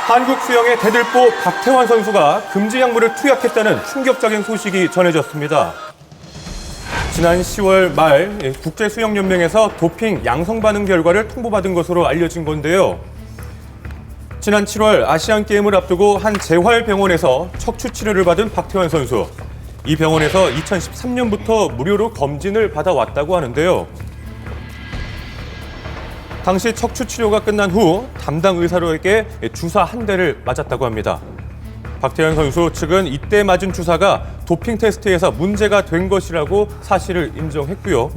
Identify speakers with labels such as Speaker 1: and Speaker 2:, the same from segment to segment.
Speaker 1: 한국 수영의 대들보 박태환 선수가 금지 약물을 투약했다는 충격적인 소식이 전해졌습니다. 지난 10월 말 국제수영연맹에서 도핑 양성 반응 결과를 통보받은 것으로 알려진 건데요. 지난 7월 아시안게임을 앞두고 한 재활병원에서 척추 치료를 받은 박태환 선수. 이 병원에서 2013년부터 무료로 검진을 받아왔다고 하는데요. 당시 척추 치료가 끝난 후 담당 의사로에게 주사 한 대를 맞았다고 합니다. 박태환 선수 측은 이때 맞은 주사가 도핑 테스트에서 문제가 된 것이라고 사실을 인정했고요.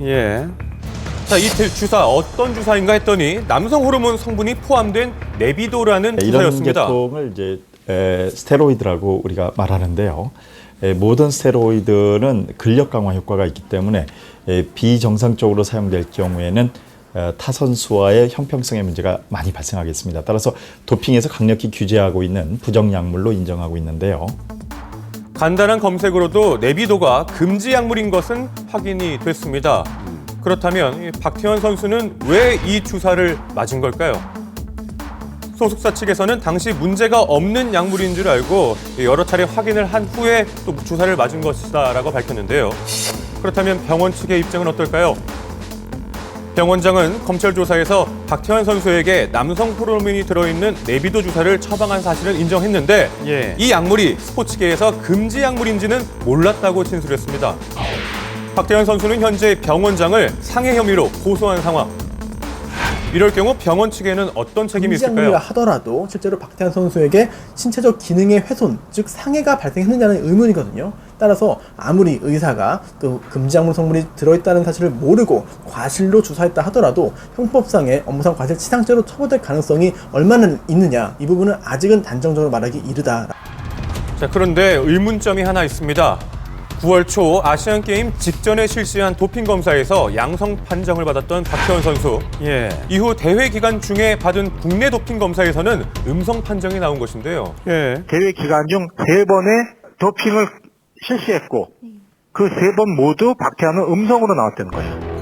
Speaker 1: 자, 이 주사 어떤 주사인가 했더니 남성 호르몬 성분이 포함된 네비도라는 주사였습니다.
Speaker 2: 이런 계통을 이제 스테로이드라고 우리가 말하는데요. 모든 스테로이드는 근력 강화 효과가 있기 때문에 비정상적으로 사용될 경우에는 타 선수와의 형평성의 문제가 많이 발생하겠습니다. 따라서 도핑에서 강력히 규제하고 있는 부정약물로 인정하고 있는데요.
Speaker 1: 간단한 검색으로도 네비도가 금지 약물인 것은 확인이 됐습니다. 그렇다면 박태환 선수는 왜 이 주사를 맞은 걸까요? 소속사 측에서는 당시 문제가 없는 약물인 줄 알고 여러 차례 확인을 한 후에 또 주사를 맞은 것이다라고 밝혔는데요. 그렇다면 병원 측의 입장은 어떨까요? 병원장은 검찰 조사에서 박태환 선수에게 남성 호르몬이 들어있는 네비도 주사를 처방한 사실을 인정했는데 이 약물이 스포츠계에서 금지 약물인지는 몰랐다고 진술했습니다. 박태환 선수는 현재 병원장을 상해 혐의로 고소한 상황. 이럴 경우 병원 측에는 어떤 책임이 있을까요?
Speaker 3: 금지 약물이라 하더라도 실제로 박태환 선수에게 신체적 기능의 훼손, 즉 상해가 발생했느냐는 의문이거든요. 따라서 아무리 의사가 그 금지 약물 성분이 들어있다는 사실을 모르고 과실로 주사했다 하더라도 형법상의 업무상 과실치상죄로 처벌될 가능성이 얼마나 있느냐, 이 부분은 아직은 단정적으로 말하기 이르다.
Speaker 1: 자, 그런데 의문점이 하나 있습니다. 9월 초 아시안게임 직전에 실시한 도핑 검사에서 양성 판정을 받았던 박태환 선수. 이후 대회 기간 중에 받은 국내 도핑 검사에서는 음성 판정이 나온 것인데요.
Speaker 4: 대회 기간 중 3번의 도핑을 실시했고 그 3번 모두 박태환은 음성으로 나왔다는 거예요.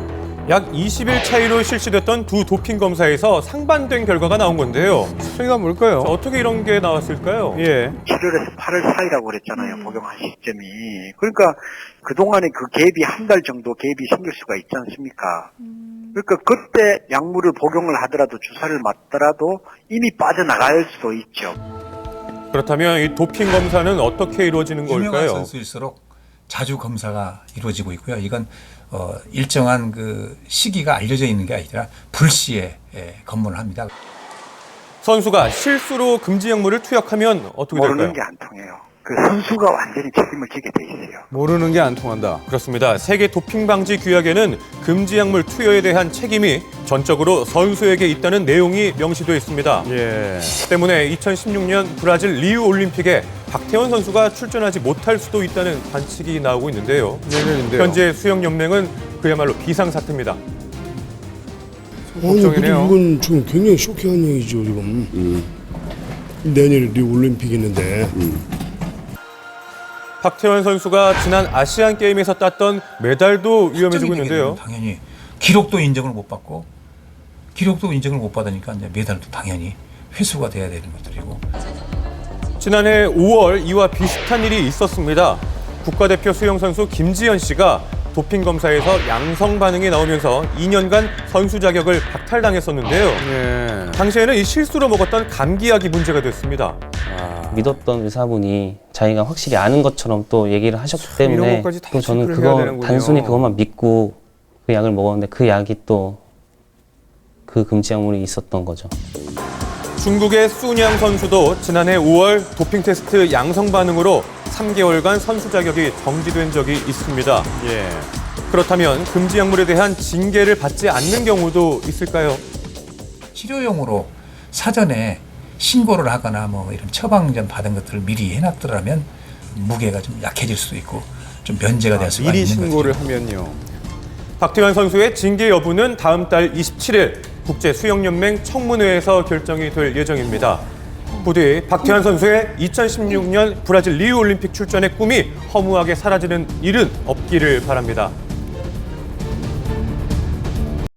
Speaker 1: 약 20일 차이로 실시됐던 두 도핑 검사에서 상반된 결과가 나온 건데요. 차이가 뭘까요? 어떻게 이런 게 나왔을까요?
Speaker 5: 7월에서 8월 사이라고 그랬잖아요. 복용한 시점이. 그러니까 그동안에 그 갭이 한 달 정도 갭이 생길 수가 있지 않습니까? 그러니까 그때 약물을 복용을 하더라도 주사를 맞더라도 이미 빠져나갈 수도 있죠.
Speaker 1: 그렇다면 이 도핑 검사는 어떻게 이루어지는
Speaker 6: 유명한
Speaker 1: 걸까요?
Speaker 6: 선수일수록 자주 검사가 이루어지고 있고요. 이건 일정한 그 시기가 알려져 있는 게 아니라 불시에 검문을 합니다.
Speaker 1: 선수가 실수로 금지 약물을 투약하면 어떻게 될까요?
Speaker 5: 모르는 게 안 통해요. 그 선수가 완전히 책임을 지게 돼 있어요.
Speaker 7: 모르는 게 안 통한다.
Speaker 1: 그렇습니다. 세계 도핑 방지 규약에는 금지 약물 투여에 대한 책임이 전적으로 선수에게 있다는 내용이 명시되어 있습니다. 때문에 2016년 브라질 리우 올림픽에 박태환 선수가 출전하지 못할 수도 있다는 관측이 나오고 있는데요.
Speaker 7: 내년인데요.
Speaker 1: 현재 수영연맹은 그야말로 비상사태입니다.
Speaker 8: 아니, 근데
Speaker 1: 걱정이네요.
Speaker 8: 이건 지금 굉장히 쇼킹한 얘기죠, 지금. 내년에 리우 올림픽이 있는데.
Speaker 1: 박태환 선수가 지난 아시안게임에서 땄던 메달도 위험해지고 있는데요.
Speaker 6: 당연히 기록도 인정을 못 받고 기록도 인정을 못 받으니까 이제 메달도 당연히 회수가 돼야 되는 것들이고.
Speaker 1: 지난해 5월 이와 비슷한 일이 있었습니다. 국가대표 수영선수 김지현 씨가 도핑 검사에서 양성 반응이 나오면서 2년간 선수 자격을 박탈당했었는데요. 당시에는 이 실수로 먹었던 감기약이 문제가 됐습니다.
Speaker 9: 믿었던 의사분이 자기가 확실히 아는 것처럼 또 얘기를 하셨기 때문에
Speaker 7: 것까지 다
Speaker 9: 또 저는
Speaker 7: 체크를 해야
Speaker 9: 그거
Speaker 7: 되는군요.
Speaker 9: 단순히 그것만 믿고 그 약을 먹었는데 그 약이 또 그 금지 약물이 있었던 거죠.
Speaker 1: 중국의 수냥 선수도 지난해 5월 도핑 테스트 양성 반응으로 3개월간 선수 자격이 정지된 적이 있습니다. 그렇다면 금지 약물에 대한 징계를 받지 않는 경우도 있을까요?
Speaker 6: 치료용으로 사전에 신고를 하거나 뭐 이런 처방전 받은 것들을 미리 해놨더라면 무게가 좀 약해질 수도 있고 좀 면제가 될 수가
Speaker 7: 미리
Speaker 6: 있는
Speaker 7: 신고를
Speaker 6: 거죠.
Speaker 7: 하면요.
Speaker 1: 박태환 선수의 징계 여부는 다음 달 27일 국제수영연맹 청문회에서 결정이 될 예정입니다. 부디 박태환 선수의 2016년 브라질 리우 올림픽 출전의 꿈이 허무하게 사라지는 일은 없기를 바랍니다.